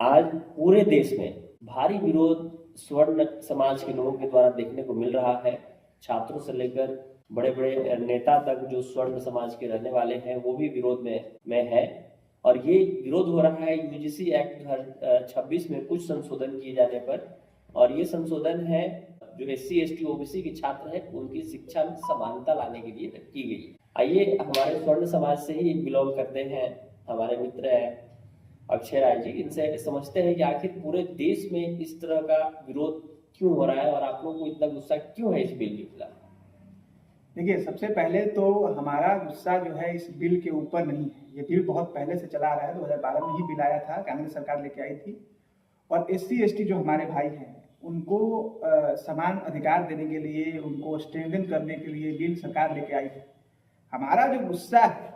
आज पूरे देश में भारी विरोध स्वर्ण समाज के लोगों के द्वारा देखने को मिल रहा है। छात्रों से लेकर बड़े बड़े नेता तक जो स्वर्ण समाज के रहने वाले हैं वो भी विरोध में है। और ये विरोध हो रहा है यूजीसी एक्ट 2026 में कुछ संशोधन किए जाने पर। और ये संशोधन है जो SC ST OBC के छात्र हैं उनकी शिक्षा में समानता लाने के लिए की गई। आइए, हमारे स्वर्ण समाज से ही बिलोंग करते हैं हमारे मित्र हैं अक्षय राय जी, इनसे समझते हैं कि आखिर पूरे देश में इस तरह का विरोध क्यों हो रहा है और आप लोगों को इतना गुस्सा क्यों है इस बिल के खिलाफ। देखिए, सबसे पहले तो हमारा गुस्सा जो है इस बिल के ऊपर नहीं है। ये बिल बहुत पहले से चला आ रहा है, 2012 में ही बिल आया था, कांग्रेस सरकार लेके आई थी। और SC ST जो हमारे भाई हैं उनको समान अधिकार देने के लिए, उनको स्ट्रेंथन करने के लिए बिल सरकार लेके आई है। हमारा जो गुस्सा है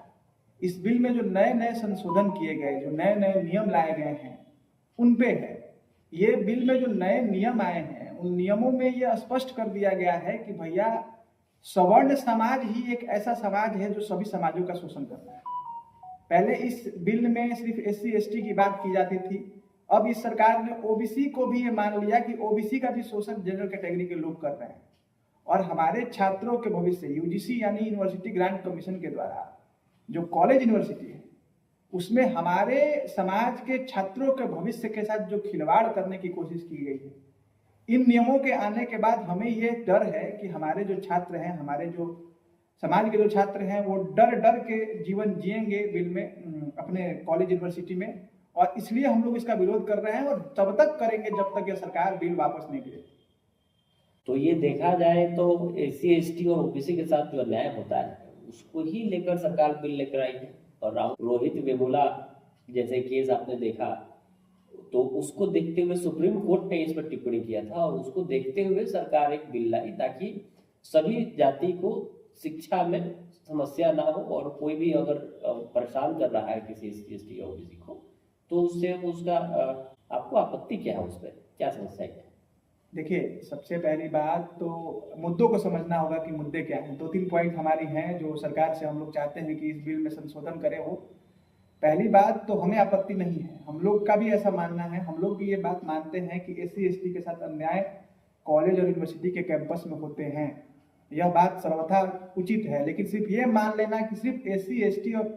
इस बिल में जो नए नए संशोधन किए गए, जो नए नए नियम लाए गए हैं उन पे है। ये बिल में जो नए नियम आए हैं उन नियमों में ये स्पष्ट कर दिया गया है कि भैया सवर्ण समाज ही एक ऐसा समाज है जो सभी समाजों का शोषण करता है। पहले इस बिल में सिर्फ SC ST की बात की जाती थी। अब इस सरकार ने OBC को भी ये मान लिया कि OBC का भी शोषण जनरल कैटेगरी के लोग कर रहे हैं। और हमारे छात्रों के भविष्य UGC यानी यूनिवर्सिटी ग्रांट कमीशन के द्वारा जो कॉलेज यूनिवर्सिटी है उसमें हमारे समाज के छात्रों के भविष्य के साथ जो खिलवाड़ करने की कोशिश की गई है, इन नियमों के आने के बाद हमें ये डर है कि हमारे जो छात्र हैं, हमारे जो समाज के जो छात्र हैं वो डर डर के जीवन जिएंगे बिल में, अपने कॉलेज यूनिवर्सिटी में। और इसलिए हम लोग इसका विरोध कर रहे हैं और तब तक करेंगे जब तक ये सरकार बिल वापस नहीं करे। तो ये देखा जाए तो SC ST और OBC के साथ जो अन्याय होता है उसको ही लेकर सरकार बिल लेकर आई है। और रोहित वेमुला जैसे केस आपने देखा तो उसको देखते हुए सुप्रीम कोर्ट ने इस पर टिप्पणी किया था और उसको देखते हुए सरकार एक बिल लाई ताकि सभी जाति को शिक्षा में समस्या ना हो और कोई भी अगर परेशान कर रहा है किसी SC ST या OBC को तो उससे उसका आपको आपत्ति क्या है, उस पर क्या समस्या है? देखिए, सबसे पहली बात तो मुद्दों को समझना होगा कि मुद्दे क्या हैं। 2-3 पॉइंट हमारी हैं जो सरकार से हम लोग चाहते हैं कि इस बिल में संशोधन करें। वो पहली बात तो हमें आपत्ति नहीं है, हम लोग का भी ऐसा मानना है, हम लोग भी ये बात मानते हैं कि SC ST के साथ अन्याय कॉलेज और यूनिवर्सिटी के कैंपस में होते हैं। यह बात सर्वथा उचित है, लेकिन सिर्फ ये मान लेना कि सिर्फ SC ST और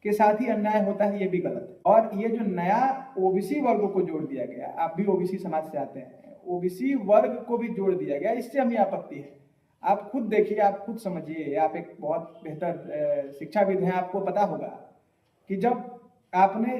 के साथ ही अन्याय होता है, ये भी गलत है। और ये जो नया OBC वर्ग को जोड़ दिया गया, आप भी OBC समाज से आते हैं, OBC वर्ग को भी जोड़ दिया गया, इससे हमें आपत्ति है। आप खुद देखिए, आप खुद समझिए, आप एक बहुत बेहतर शिक्षाविद हैं, आपको पता होगा कि जब आपने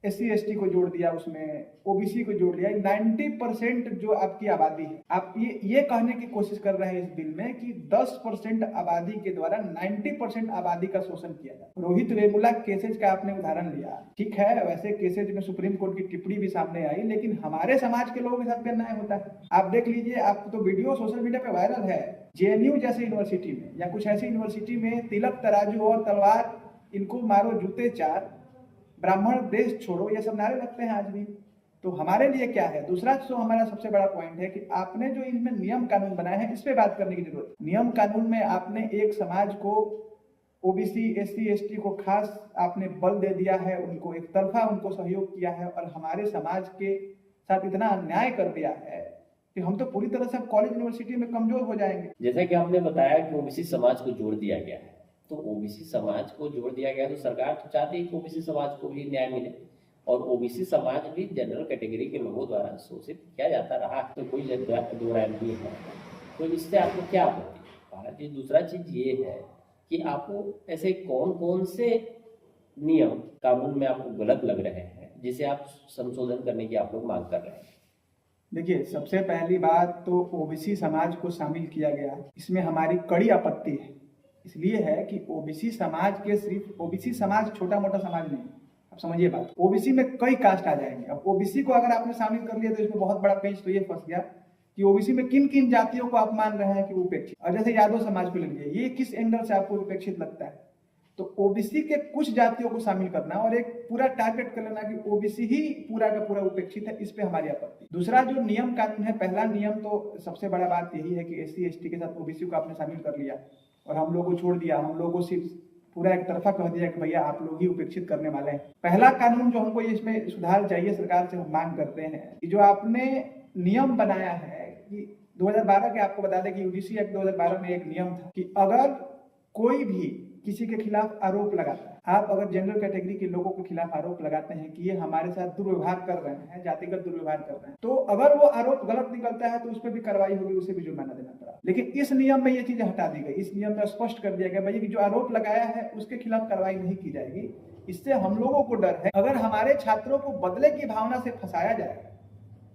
SC ST को जोड़ दिया, उसमें OBC को जोड़ दिया, 90% जो आपकी आबादी है, आप ये कहने की कोशिश कर रहे हैं इस बिल में कि 10% आबादी के द्वारा 90% आबादी का शोषण किया जाए। रोहित वेमुला केसेज का आपने उदाहरण लिया, ठीक है, वैसे केसेज में सुप्रीम कोर्ट की टिप्पणी भी सामने आई, लेकिन हमारे समाज के लोगों के साथ भी अन्याय होता है। आप देख लीजिए, आप तो वीडियो सोशल मीडिया पे वायरल है, JNU जैसे यूनिवर्सिटी में या कुछ ऐसी यूनिवर्सिटी में तिलक तराजू और तलवार, इनको मारो जूते चार, ब्राह्मण देश छोड़ो, ये सब नारे लगते हैं आज भी। तो हमारे लिए क्या है? दूसरा तो हमारा सबसे बड़ा पॉइंट है कि आपने जो इनमें नियम कानून बनाए हैं इस पे बात करने की जरूरत है। नियम कानून में आपने एक समाज को, OBC SC ST को खास आपने बल दे दिया है, उनको एक तरफा उनको सहयोग किया है और हमारे समाज के साथ इतना अन्याय कर दिया है कि हम तो पूरी तरह से कॉलेज यूनिवर्सिटी में कमजोर हो जाएंगे। जैसा कि आपने बताया कि OBC समाज को जोड़ दिया गया है, तो OBC समाज को जोड़ दिया गया तो सरकार तो चाहती है कि OBC समाज को भी न्याय मिले और OBC समाज भी जनरल कैटेगरी के लोगों द्वारा शोषित किया जाता रहा, तो कोई दो राय नहीं है। तो इससे आपको क्या आपत्ति? दूसरा चीज ये है कि आपको ऐसे कौन कौन से नियम कानून में आपको गलत लग रहे हैं जिसे आप संशोधन करने की आप लोग मांग कर रहे हैं? देखिए, सबसे पहली बात तो OBC समाज को शामिल किया गया, इसमें हमारी कड़ी आपत्ति है। इसलिए है कि OBC समाज के सिर्फ OBC समाज छोटा मोटा समाज नहीं, आप समझिए बात। OBC में कई कास्ट आ जाएंगे। अब OBC को अगर आपने शामिल कर लिया तो इसमें बहुत बड़ा पेंच तो ये फंस गया कि OBC में किन किन जातियों को आप मान रहे हैं कि उपेक्षित। और जैसे यादव समाज को ले लीजिए, ये किस एंगल से आपको उपेक्षित लगता है? तो OBC के कुछ जातियों को शामिल करना और एक पूरा टारगेट कर लेना कि OBC ही पूरा का पूरा उपेक्षित है, इस पे हमारी आपत्ति। दूसरा जो नियम कानून है, पहला नियम तो सबसे बड़ा बात यही है कि SC ST के साथ OBC को आपने शामिल कर लिया और हम लोगों को छोड़ दिया। हम लोगों को सिर्फ पूरा एक तरफा कह दिया कि भैया आप लोग ही उपेक्षित करने वाले हैं। पहला कानून जो हमको इसमें सुधार चाहिए सरकार से हम मांग करते हैं कि जो आपने नियम बनाया है कि 2012 के, आपको बता दें कि यूजीसी एक्ट 2012 में एक नियम था कि अगर कोई भी किसी के खिलाफ आरोप लगाता है, आप अगर जनरल कैटेगरी के लोगों के खिलाफ आरोप लगाते हैं कि ये हमारे साथ दुर्व्यवहार कर रहे हैं, जातिगत दुर्व्यवहार कर रहे हैं, तो अगर वो आरोप गलत निकलता है तो उस पर भी कार्रवाई होगी, उसे भी जुर्माना देना पड़ा। लेकिन इस नियम में ये चीजें हटा दी गई। इस नियम में स्पष्ट कर दिया गया भैया कि जो आरोप लगाया है उसके खिलाफ कार्रवाई नहीं की जाएगी। इससे हम लोगों को डर है अगर हमारे छात्रों को बदले की भावना से फंसाया जाए,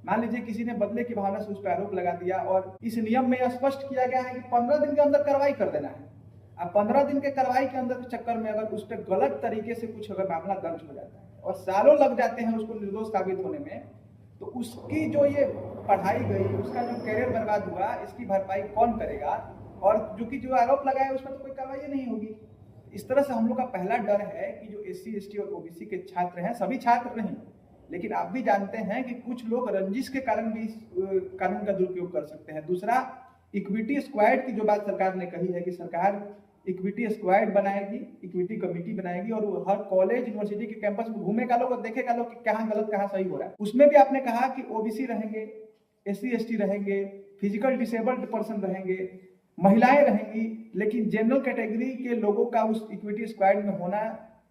मान लीजिए किसी ने बदले की भावना से उस पर आरोप लगा दिया और इस नियम में स्पष्ट किया गया है कि 15 दिन के अंदर कार्रवाई कर देना है। अब 15 दिन के कार्रवाई के अंदर के चक्कर में अगर उस पर गलत तरीके से कुछ अगर मामला दर्ज हो जाता है और सालों लग जाते हैं उसको निर्दोष साबित होने में, तो उसकी जो ये पढ़ाई गई, उसका जो कैरियर बर्बाद हुआ, इसकी भरपाई कौन करेगा? और जो आरोप लगाया उसमें तो कोई कार्रवाई नहीं होगी। इस तरह से हम लोग का पहला डर है कि जो SC ST और OBC के छात्र हैं, सभी छात्र नहीं, लेकिन आप भी जानते हैं कि कुछ लोग रंजिश के कारण भी इस कानून का दुरुपयोग कर सकते हैं। दूसरा, इक्विटी स्क्वाड की जो बात सरकार ने कही है कि सरकार इक्विटी स्क्वाड बनाएगी, इक्विटी कमेटी बनाएगी और वो हर कॉलेज यूनिवर्सिटी के कैंपस में घूमेगा लोग और देखेगा लोग कि कहाँ गलत कहाँ सही हो रहा है। उसमें भी आपने कहा कि OBC रहेंगे, SC ST रहेंगे, फिजिकल डिसेबल्ड पर्सन रहेंगे, महिलाएं रहेंगी, लेकिन जनरल कैटेगरी के लोगों का उस इक्विटी स्क्वाड में होना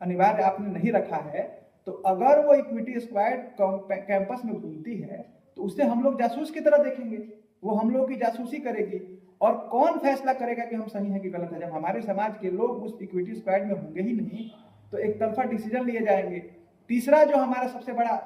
अनिवार्य आपने नहीं रखा है। तो अगर वो इक्विटी स्क्वाड कैंपस में घूमती है तो उसे हम लोग जासूस की तरह देखेंगे, वो हम लोग की जासूसी करेगी। और कौन फैसला करेगा कि हम सही है कि गलत है? जब हमारे समाज के लोग उस इक्विटी स्क्वाड में होंगे ही नहीं तो एक तरफा डिसीजन लिए जाएंगे। तीसरा जो हमारा सबसे बड़ा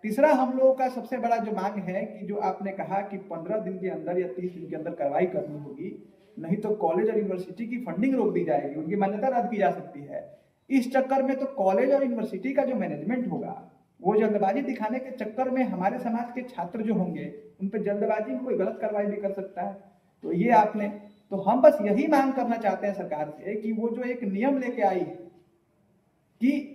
तीसरा हम लोगों का सबसे बड़ा जो मांग है कि जो आपने कहा कि 15 दिन के अंदर या 30 दिन के अंदर कार्रवाई करनी होगी, नहीं तो कॉलेज और यूनिवर्सिटी की फंडिंग रोक दी जाएगी, उनकी मान्यता रद्द की जा सकती है। इस चक्कर में तो कॉलेज और यूनिवर्सिटी का जो मैनेजमेंट होगा वो जल्दबाजी दिखाने के चक्कर में हमारे समाज के छात्र जो होंगे उन पर जल्दबाजी में कोई गलत कार्रवाई भी कर सकता है। तो ये आपने, तो हम बस यही मांग करना चाहते हैं सरकार से कि वो जो एक नियम लेके आई है कि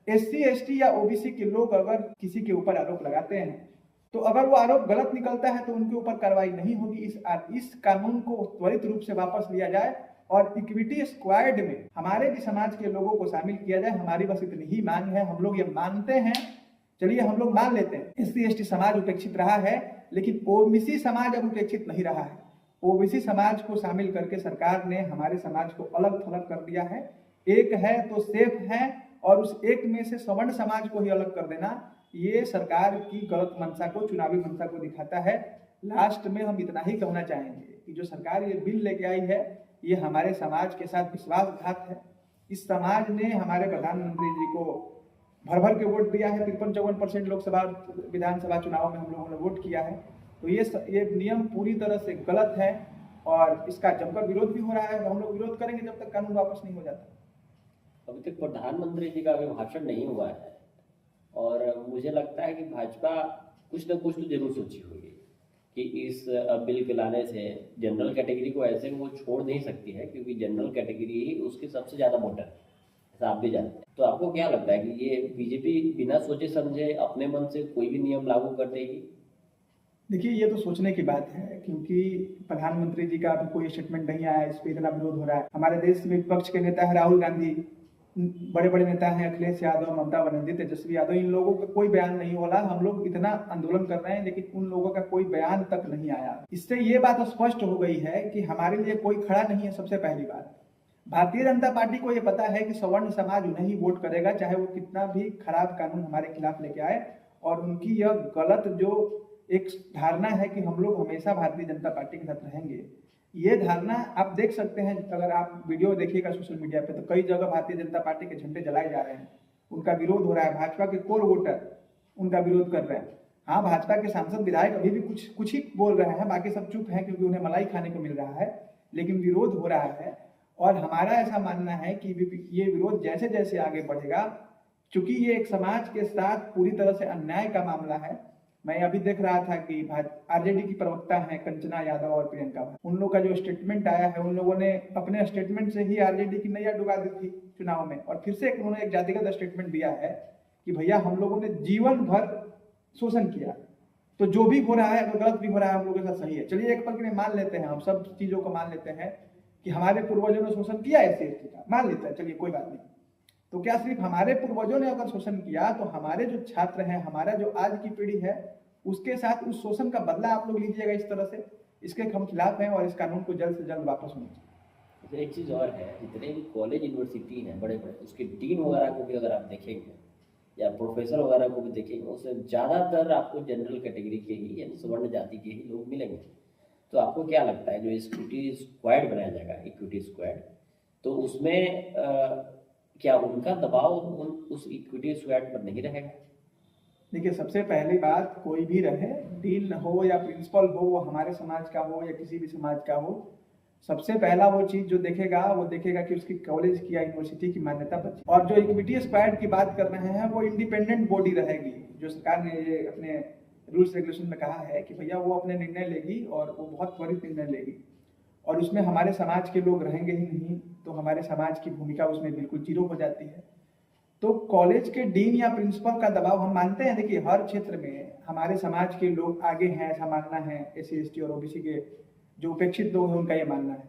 SC ST या OBC के लोग अगर किसी के ऊपर आरोप लगाते हैं तो अगर वो आरोप गलत निकलता है तो उनके ऊपर कार्रवाई नहीं होगी। इस कानून को त्वरित रूप से वापस लिया जाए और इक्विटी स्क्वाड में हमारे भी समाज के लोगों को शामिल किया जाए। हमारी बस इतनी ही मांग है, हम लोग ये मानते हैं, चलिए हम लोग मान लेते हैं SC ST समाज उपेक्षित रहा है, लेकिन OBC समाज अब उपेक्षित नहीं रहा है। OBC समाज को शामिल करके सरकार ने हमारे समाज को अलग थलग कर दिया है। एक है तो सेफ है और उस एक में से सवर्ण समाज को ही अलग कर देना, ये सरकार की गलत मंशा को, चुनावी मंशा को दिखाता है। लास्ट में हम इतना ही कहना चाहेंगे कि जो सरकार ये बिल लेके आई है ये हमारे समाज के साथ विश्वासघात है। इस समाज ने हमारे प्रधानमंत्री जी को भर भर के वोट दिया है, 53-54% लोकसभा विधानसभा चुनाव में हम लोगों ने वोट किया है। तो ये नियम पूरी तरह से गलत है और इसका जमकर विरोध भी हो रहा है। हम लोग विरोध करेंगे जब तक कानून वापस नहीं हो जाता। अभी तक प्रधानमंत्री जी का अभिभाषण नहीं हुआ है और मुझे लगता है कि भाजपा कुछ न कुछ तो जरूर सोची होगी कि इस बिल के लाने से जनरल कैटेगरी को ऐसे वो छोड़ नहीं सकती है, क्योंकि जनरल कैटेगरी ही उसके सबसे ज्यादा वोटर है, ऐसा आप भी जानते हैं। तो आपको क्या लगता है कि ये बीजेपी बिना सोचे समझे अपने मन से कोई भी नियम लागू कर देगी? देखिए, ये तो सोचने की बात है, क्योंकि प्रधानमंत्री जी का अभी कोई स्टेटमेंट नहीं आया, इस पर इतना विरोध हो रहा है। हमारे देश में विपक्ष के नेता है राहुल गांधी, बड़े बड़े नेता हैं अखिलेश यादव, ममता बनर्जी, तेजस्वी यादव, इन लोगों का कोई बयान नहीं हो रहा। हम लोग इतना आंदोलन कर रहे हैं लेकिन उन लोगों का कोई बयान तक नहीं आया। इससे ये बात स्पष्ट हो गई है कि हमारे लिए कोई खड़ा नहीं है। सबसे पहली बात, भारतीय जनता पार्टी को ये पता है कि सवर्ण समाज उन्हें ही वोट करेगा, चाहे वो कितना भी खराब कानून हमारे खिलाफ लेके आए। और उनकी यह गलत जो एक धारणा है कि हम लोग हमेशा भारतीय जनता पार्टी के साथ रहेंगे, ये धारणा आप देख सकते हैं। अगर आप वीडियो देखिएगा सोशल मीडिया पे तो कई जगह भारतीय जनता पार्टी के झंडे जलाए जा रहे हैं, उनका विरोध हो रहा है। भाजपा के कोर वोटर उनका विरोध कर रहे हैं। हाँ, भाजपा के सांसद विधायक अभी भी कुछ ही बोल रहे हैं, बाकी सब चुप हैं क्योंकि उन्हें मलाई खाने को मिल रहा है, लेकिन विरोध हो रहा है। और हमारा ऐसा मानना है कि ये विरोध जैसे जैसे आगे बढ़ेगा, चूंकि ये एक समाज के साथ पूरी तरह से अन्याय का मामला है। मैं अभी देख रहा था कि आरजेडी की प्रवक्ता हैं कंचना यादव और प्रियंका, उन लोगों का जो स्टेटमेंट आया है, उन लोगों ने अपने स्टेटमेंट से ही आरजेडी की नैया डुबा दी थी चुनाव में, और फिर से उन्होंने एक जातिगत स्टेटमेंट दिया है कि भैया हम लोगों ने जीवन भर शोषण किया, तो जो भी हो रहा है, अगर गलत भी हो रहा है, हम लोगों के साथ सही है। चलिए एक पल के लिए मान लेते हैं, हम सब चीजों को मान लेते हैं कि हमारे पूर्वजों ने शोषण किया एससी एसटी का, मान लेते हैं, चलिए कोई बात नहीं, तो क्या सिर्फ हमारे पूर्वजों ने अगर शोषण किया तो हमारे जो छात्र हैं, हमारा जो आज की पीढ़ी है, उसके साथ उस शोषण का बदला आप लोग लीजिएगा इस तरह से? इसके हम खिलाफ हैं और इस कानून को जल्द से जल्द वापस होना चाहिए। तो एक चीज़ और है, जितने भी कॉलेज यूनिवर्सिटी हैं बड़े बड़े, उसके डीन वगैरह को भी अगर आप देखेंगे या प्रोफेसर वगैरह को भी देखेंगे, उसमें ज़्यादातर आपको जनरल कैटेगरी के ही यानी स्वर्ण जाति के ही लोग मिलेंगे। तो आपको क्या लगता है जो इक्विटी स्क्वाड बनाया जाएगा, इक्विटी स्क्वाड, तो उसमें क्या उनका दबाव उस इक्विटी स्क्वाड पर नहीं रहेगा? देखिए, सबसे पहली बात, कोई भी रहे, डीन हो या प्रिंसिपल हो, वो हमारे समाज का हो या किसी भी समाज का हो, सबसे पहला वो चीज जो देखेगा वो देखेगा कि उसकी कॉलेज की या यूनिवर्सिटी की मान्यता बची। और जो इक्विटी स्क्वाड की बात कर रहे हैं वो इंडिपेंडेंट बॉडी रहेगी, जो सरकार ने ये अपने रूल्स रेगुलेशन में कहा है कि भैया वो अपने निर्णय लेगी और वो बहुत त्वरित निर्णय लेगी, और उसमें हमारे समाज के लोग रहेंगे ही नहीं, तो हमारे समाज की भूमिका उसमें बिल्कुल जीरो हो जाती है। तो कॉलेज के डीन या प्रिंसिपल का दबाव हम मानते हैं, देखिए हर क्षेत्र में हमारे समाज के लोग आगे हैं, ऐसा मानना है, एससी एसटी और ओबीसी के जो उपेक्षित लोग हैं उनका ये मानना है,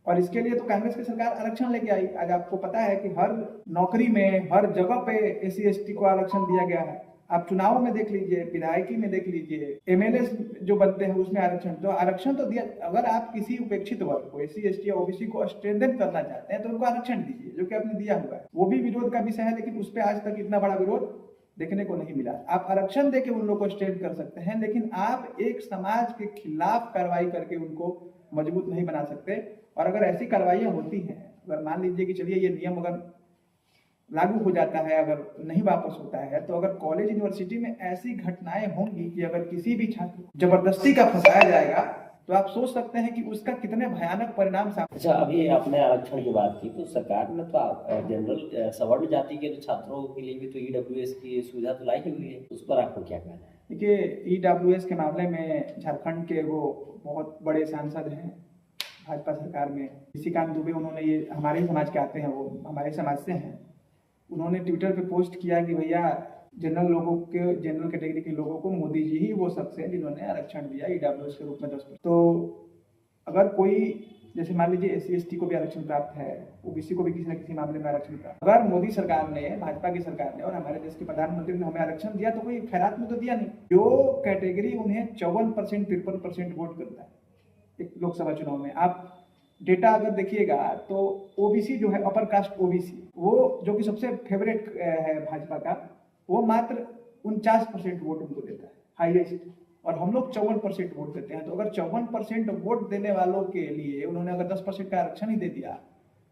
और इसके लिए तो कांग्रेस की सरकार आरक्षण लेके आई। आज आपको पता है कि हर नौकरी में, हर जगह पे एससी एसटी को आरक्षण दिया गया है। आप चुनाव में देख लीजिए, विधायकी में देख लीजिए, एमएलए जो बनते हैं उसमें आरक्षण तो दिया। अगर आप किसी उपेक्षित वर्ग को, एससी एसटी या ओबीसी को स्ट्रेंथन करना चाहते हैं तो उनको आरक्षण दीजिए, जो कि आपने दिया हुआ है। वो भी विरोध का विषय है, लेकिन उस पर आज तक इतना बड़ा विरोध देखने को नहीं मिला। आप आरक्षण देके उन लोगों को स्ट्रेंथ कर सकते हैं, लेकिन आप एक समाज के खिलाफ कार्रवाई करके उनको मजबूत नहीं बना सकते। और अगर ऐसी कार्रवाइयां होती हैं, अगर मान लीजिए कि चलिए ये नियम अगर लागू हो जाता है, अगर नहीं वापस होता है, तो अगर कॉलेज यूनिवर्सिटी में ऐसी घटनाएं होंगी कि अगर किसी भी छात्र को जबरदस्ती का फंसाया जाएगा, तो आप सोच सकते हैं कि उसका कितने भयानक परिणाम सामने। अच्छा, अभी आपने आरक्षण की बात की, तो सरकार ने तो जनरल सवर्ण जाति के छात्रों के लिए भी तो ईडब्ल्यूएस की सुविधा तो लाई हुई है, उस पर आपको क्या कहना है? देखिए, ईडब्ल्यूएस के मामले में झारखंड के वो बहुत बड़े सांसद हैं भाजपा सरकार में, निशिकांत दुबे, उन्होंने ये हमारे ही समाज के आते हैं, वो हमारे समाज से हैं, उन्होंने ट्विटर पे पोस्ट किया कि भैया जनरल कैटेगरी के लोगों को मोदी जी ही वो शख्स है जिन्होंने आरक्षण दिया ईडब्ल्यूएस के रूप में 10%। तो अगर कोई, जैसे मान लीजिए एससी एसटी को भी आरक्षण प्राप्त है, ओबीसी को भी किसी न किसी मामले में आरक्षण प्राप्त, अगर मोदी सरकार ने, भाजपा की सरकार ने और हमारे देश के प्रधानमंत्री ने हमें आरक्षण दिया तो कोई खैरात में तो दिया नहीं। जो कैटेगरी उन्हें 54%, 53% वोट करता है एक लोकसभा चुनाव में, आप डेटा अगर देखिएगा तो ओबीसी जो है, अपर कास्ट ओबीसी, वो जो कि सबसे फेवरेट है भाजपा का, वो मात्र 49% वोट उनको देता है, हाईएस्ट, और हम लोग 54% वोट देते हैं। तो अगर 54% वोट देने वालों के लिए उन्होंने अगर 10% का आरक्षण ही दे दिया,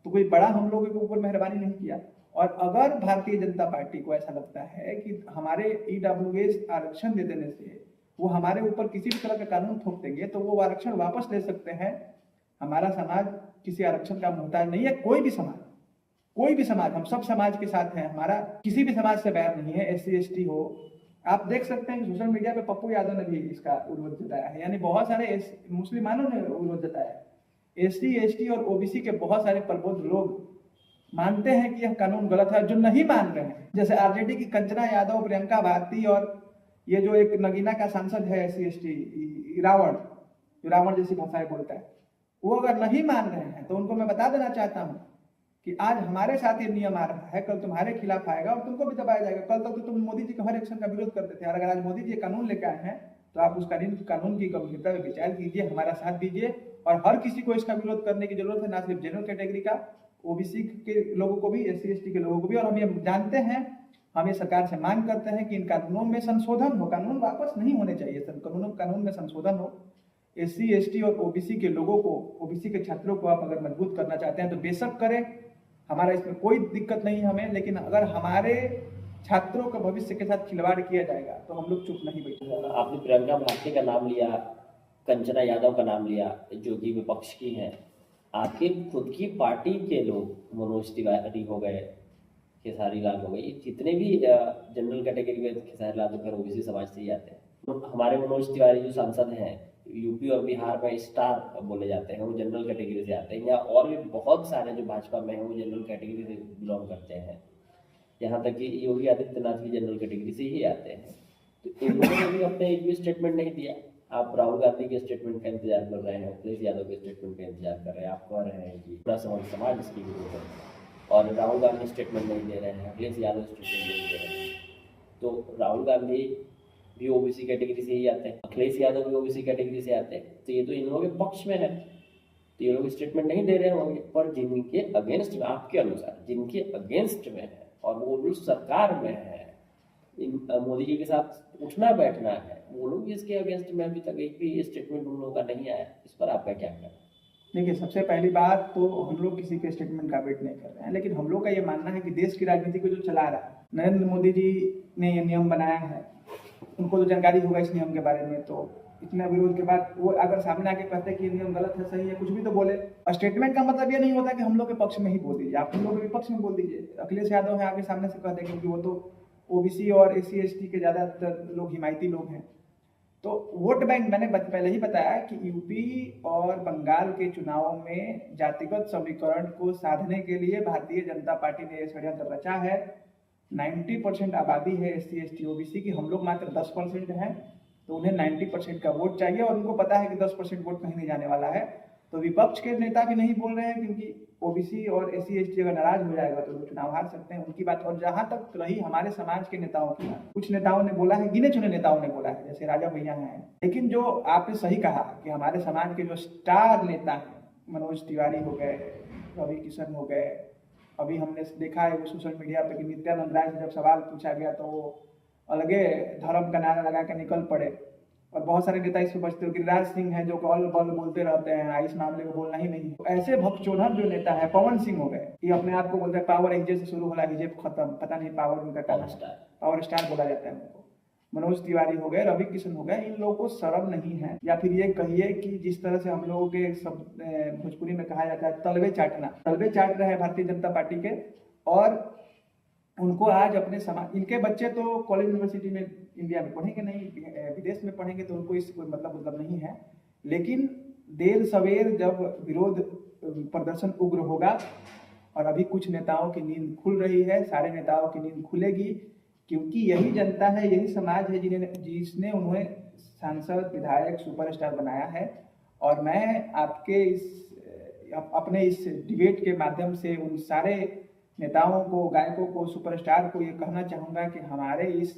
तो कोई बड़ा हम लोगों के ऊपर मेहरबानी नहीं किया। और अगर भारतीय जनता पार्टी को ऐसा लगता है कि हमारे ईडब्ल्यूएस आरक्षण दे देने से वो हमारे ऊपर किसी भी तरह का कानून थोप देंगे, तो वो आरक्षण वापस ले सकते हैं। हमारा समाज किसी आरक्षण का मोहताज नहीं है, कोई भी समाज, हम सब समाज के साथ हैं, हमारा किसी भी समाज से बैर नहीं है, एससी एसटी हो। आप देख सकते हैं कि सोशल मीडिया पे पप्पू यादव ने भी इसका विरोध जताया है, यानी बहुत सारे मुसलमानों ने विरोध जताया है। एससी एसटी और ओबीसी के बहुत सारे प्रबुद्ध लोग मानते हैं कि यह कानून गलत है। जो नहीं मान रहे हैं, जैसे आरजेडी की कंचना यादव, प्रियंका भारती, और ये जो एक नगीना का सांसद है एससी एसटी, रावण जैसी भाषाएं बोलता है, वो अगर नहीं मान रहे हैं तो उनको मैं बता देना चाहता हूं कि आज हमारे साथ ये नियम आ रहा है, कल तुम्हारे खिलाफ आएगा और तुमको भी दबाया जाएगा। कल तक तो तुम मोदी जी के हर एक्शन का विरोध करते थे, और अगर आज मोदी जी कानून लेकर आए हैं तो आप उस कानून की गंभीरता में विचार कीजिए, हमारा साथ दीजिए। और हर किसी को इसका विरोध करने की जरूरत है, ना सिर्फ जनरल कैटेगरी का, ओबीसी के लोगों को भी, एससी एसटी के लोगों को भी। और हम ये जानते हैं, हम ये सरकार से मांग करते हैं कि इन कानूनों में संशोधन हो, कानून वापस नहीं होने चाहिए, कानून में संशोधन हो। एससी एसटी और ओबीसी के लोगों को, ओबीसी के छात्रों को आप अगर मजबूत करना चाहते हैं तो बेशक करें, हमारा इसमें कोई दिक्कत नहीं है हमें। लेकिन अगर हमारे छात्रों का भविष्य के साथ खिलवाड़ किया जाएगा तो हम लोग चुप नहीं बैठेंगे। आपने प्रियंका भारती का नाम लिया, कंचना यादव का नाम लिया, जो कि विपक्ष की हैं। आपके खुद की पार्टी के लोग, मनोज तिवारी हो गए, खेसारी लाल हो गए, ये जितने भी जनरल कैटेगरी में, खेसारी लाल तो खैर ओबीसी समाज से ही आते हैं, तो हमारे मनोज तिवारी जो सांसद हैं, यूपी और बिहार में स्टार बोले जाते हैं, वो जनरल कैटेगरी से आते हैं। या और भी बहुत सारे जो भाजपा में हैं वो जनरल कैटेगरी से बिलोंग करते हैं, यहाँ तक कि योगी आदित्यनाथ भी जनरल कैटेगरी से ही आते हैं। तो इन लोगों ने भी अपने एक भी स्टेटमेंट नहीं दिया। आप राहुल गांधी के स्टेटमेंट का इंतजार कर रहे हैं, अखिलेश यादव के स्टेटमेंट का इंतजार कर रहे हैं, आप कह रहे हैं कि पूरा समाज इसकी विरोध है और राहुल गांधी स्टेटमेंट नहीं दे रहे हैं, अखिलेश यादव स्टेटमेंट नहीं दे रहे हैं, तो राहुल गांधी भी ओबीसी कैटेगरी से ही आते हैं, अखिलेश यादव भी ओबीसी कैटेगरी से आते हैं, तो ये तो इन लोगों के पक्ष में है, तो ये लोग स्टेटमेंट नहीं दे रहे होंगे। पर जिनके अगेंस्ट में, आपके अनुसार जिनके अगेंस्ट में है और वो लोग सरकार में है, मोदी जी के साथ उठना बैठना है, वो लोग इसके अगेंस्ट में अभी तक एक भी स्टेटमेंट उन लोगों का नहीं आया। इस पर आपका क्या कहना है? देखिए, सबसे पहली बात तो हम लोग किसी के स्टेटमेंट का वेट नहीं कर रहे हैं, लेकिन हम लोग का ये मानना है कि देश की राजनीति को जो चला रहा है, नरेंद्र मोदी जी ने ये नियम बनाया है, उनको तो जानकारी होगा इस नियम के बारे में, तो इतना विरोध के बाद वो अगर सामने आके कहते हैं कि नियम गलत है, सही है, कुछ भी तो बोले। स्टेटमेंट का मतलब ये नहीं होता कि हम लोग के पक्ष में ही बोल दीजिए, आप हम लोग के विपक्ष में बोल दीजिए। अखिलेश यादव है, आगे सामने से कहते हैं, क्योंकि वो तो ओबीसी और एससी एसटी के ज्यादातर लोग हिमायती लोग हैं। तो वोट बैंक, मैंने पहले ही बताया कि यूपी और बंगाल के चुनावों में जातिगत समीकरण को साधने के लिए भारतीय जनता पार्टी ने यह षड्यंत्र रचा है। 90% आबादी है एससी एसटी ओबीसी की, हम लोग मात्र 10% हैं, तो उन्हें 90% का वोट चाहिए और उनको पता है कि 10% वोट कहीं नहीं जाने वाला है। तो विपक्ष के नेता भी नहीं बोल रहे हैं, क्योंकि ओबीसी और एससी एसटी अगर नाराज हो जाएगा तो वो चुनाव हार सकते हैं, उनकी बात। और जहां तक रही हमारे समाज के नेताओं की बात, कुछ नेताओं ने बोला है, गिने चुने नेताओं ने बोला है, जैसे राजा भैया हैं, लेकिन जो आपने सही कहा कि हमारे समाज के जो स्टार नेता हैं, मनोज तिवारी हो गए, रवि किशन हो गए, अभी हमने देखा है वो सोशल मीडिया पे कि नित्यानंद राय से जब सवाल पूछा गया तो वो अलगे धर्म का नारा लगा के निकल पड़े। और बहुत सारे नेता इसमें बचते हो, गिरिराज सिंह है जो कॉल बल बोलते रहते हैं, इस मामले को बोलना ही नहीं। तो ऐसे भगचोदर जो नेता है, पवन सिंह हो गए, ये अपने आप को बोलते हैं पावर हिजे से शुरू होला हिजे खत्म, पता नहीं पावर उनका क्या है, पावर स्टार बोला जाता है उनको। मनोज तिवारी हो गए, रवि किशन हो गए, इन लोगों को शर्म नहीं है, या फिर ये कहिए कि जिस तरह से हम लोगों के सब भोजपुरी में कहा जाता है तलवे चाटना, तलवे चाट रहे हैं भारतीय जनता पार्टी के। और उनको आज अपने समाज, इनके बच्चे तो कॉलेज यूनिवर्सिटी में इंडिया में पढ़ेंगे नहीं, विदेश में पढ़ेंगे, तो उनको इससे कोई मतलब नहीं है। लेकिन देर सवेर जब विरोध प्रदर्शन उग्र होगा, और अभी कुछ नेताओं की नींद खुल रही है, सारे नेताओं की नींद खुलेगी, क्योंकि यही जनता है, यही समाज है जिसने उन्हें सांसद, विधायक, सुपरस्टार बनाया है। और मैं आपके अपने इस डिबेट के माध्यम से उन सारे नेताओं को, गायकों को, सुपरस्टार को ये कहना चाहूँगा कि हमारे इस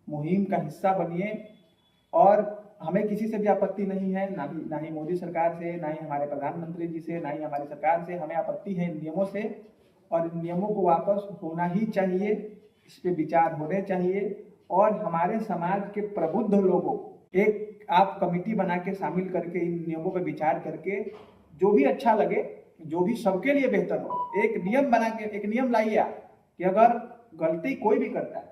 मुहिम का हिस्सा बनिए। और हमें किसी से भी आपत्ति नहीं है, ना ही मोदी सरकार से, ना ही हमारे प्रधानमंत्री जी से, ना ही हमारी सरकार से। हमें आपत्ति है इन नियमों से, और इन नियमों को वापस होना ही चाहिए, इस पे विचार होने चाहिए। और हमारे समाज के प्रबुद्ध लोगों, एक आप कमेटी बना के शामिल करके इन नियमों पर विचार करके जो भी अच्छा लगे, जो भी सबके लिए बेहतर हो, एक नियम बना के, एक नियम लाइए आप कि अगर गलती कोई भी करता है,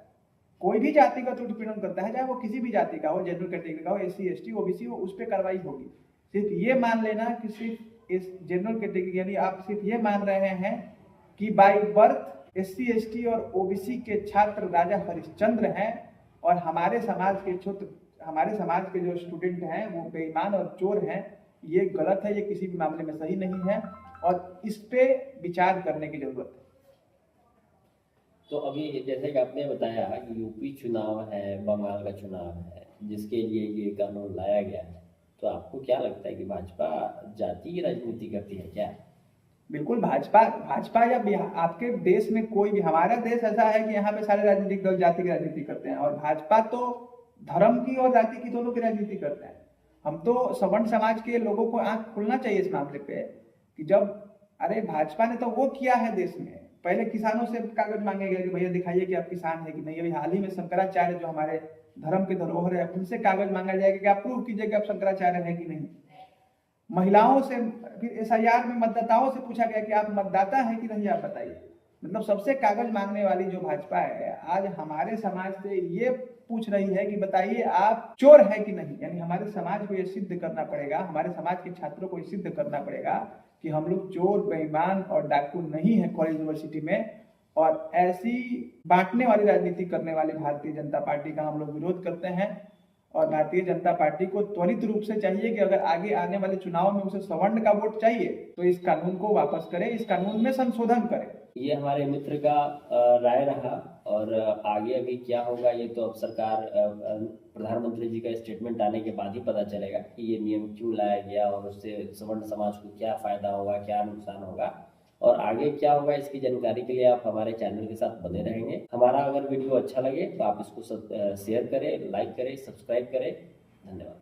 कोई भी जाति का उत्पीड़न करता है, चाहे वो किसी भी जाति का हो, जनरल कैटेगरी का हो, एससी एसटी ओबीसी हो, उस पर कार्रवाई होगी। सिर्फ ये मान लेना कि सिर्फ इस जनरल कैटेगरी, यानी आप सिर्फ ये मान रहे हैं कि बाय बर्थ एससी एसटी और ओबीसी के छात्र राजा हरिश्चंद्र हैं, और हमारे समाज के जो स्टूडेंट हैं वो बेईमान और चोर हैं। ये गलत है, ये किसी भी मामले में सही नहीं है, और इस पे विचार करने की जरूरत है। तो अभी जैसे कि आपने बताया कि यूपी चुनाव है, बंगाल का चुनाव है, जिसके लिए ये कानून लाया गया है, तो आपको क्या लगता है कि भाजपा जाति की राजनीति करती है क्या? बिल्कुल, भाजपा या आपके देश में कोई भी, हमारा देश ऐसा है कि यहाँ पे सारे राजनीतिक दल जाति की राजनीति करते हैं, और भाजपा तो धर्म की और जाति की दोनों की राजनीति करते हैं। हम तो सवर्ण समाज के लोगों को आंख खुलना चाहिए इस मामले पे कि जब, अरे भाजपा ने तो वो किया है देश में, पहले किसानों से कागज मांगे गए कि भैया दिखाइए कि आप किसान है कि नहीं। अभी हाल ही में शंकराचार्य जो हमारे धर्म के धरोहर है, उनसे कागज मांगा जाएगा कि आप प्रूव कीजिए कि आप शंकराचार्य है कि नहीं। महिलाओं से, फिर एसआईआर में मतदाताओं से पूछा गया कि आप मतदाता है कि नहीं, आप बताइए। मतलब सबसे कागज मांगने वाली जो भाजपा है, आज हमारे समाज से ये पूछ रही है कि बताइए आप चोर है कि नहीं। यानी हमारे समाज को ये सिद्ध करना पड़ेगा, हमारे समाज के छात्रों को ये सिद्ध करना पड़ेगा कि हम लोग चोर, बेईमान और डाकू नहीं है कॉलेज यूनिवर्सिटी में। और ऐसी बांटने वाली राजनीति करने वाली भारतीय जनता पार्टी का हम लोग विरोध करते हैं। और भारतीय जनता पार्टी को त्वरित रूप से चाहिए कि अगर आगे आने वाले चुनाव में उसे सवर्ण का वोट चाहिए तो इस कानून को वापस करे, इस कानून में संशोधन करे। ये हमारे मित्र का राय रहा, और आगे अभी क्या होगा ये तो अब सरकार प्रधानमंत्री जी का स्टेटमेंट आने के बाद ही पता चलेगा कि ये नियम क्यों लाया गया और उससे सवर्ण समाज को क्या फायदा होगा, क्या नुकसान होगा, और आगे क्या होगा। इसकी जानकारी के लिए आप हमारे चैनल के साथ बने रहेंगे। हमारा अगर वीडियो अच्छा लगे तो आप इसको शेयर करें, लाइक करें, सब्सक्राइब करें। धन्यवाद।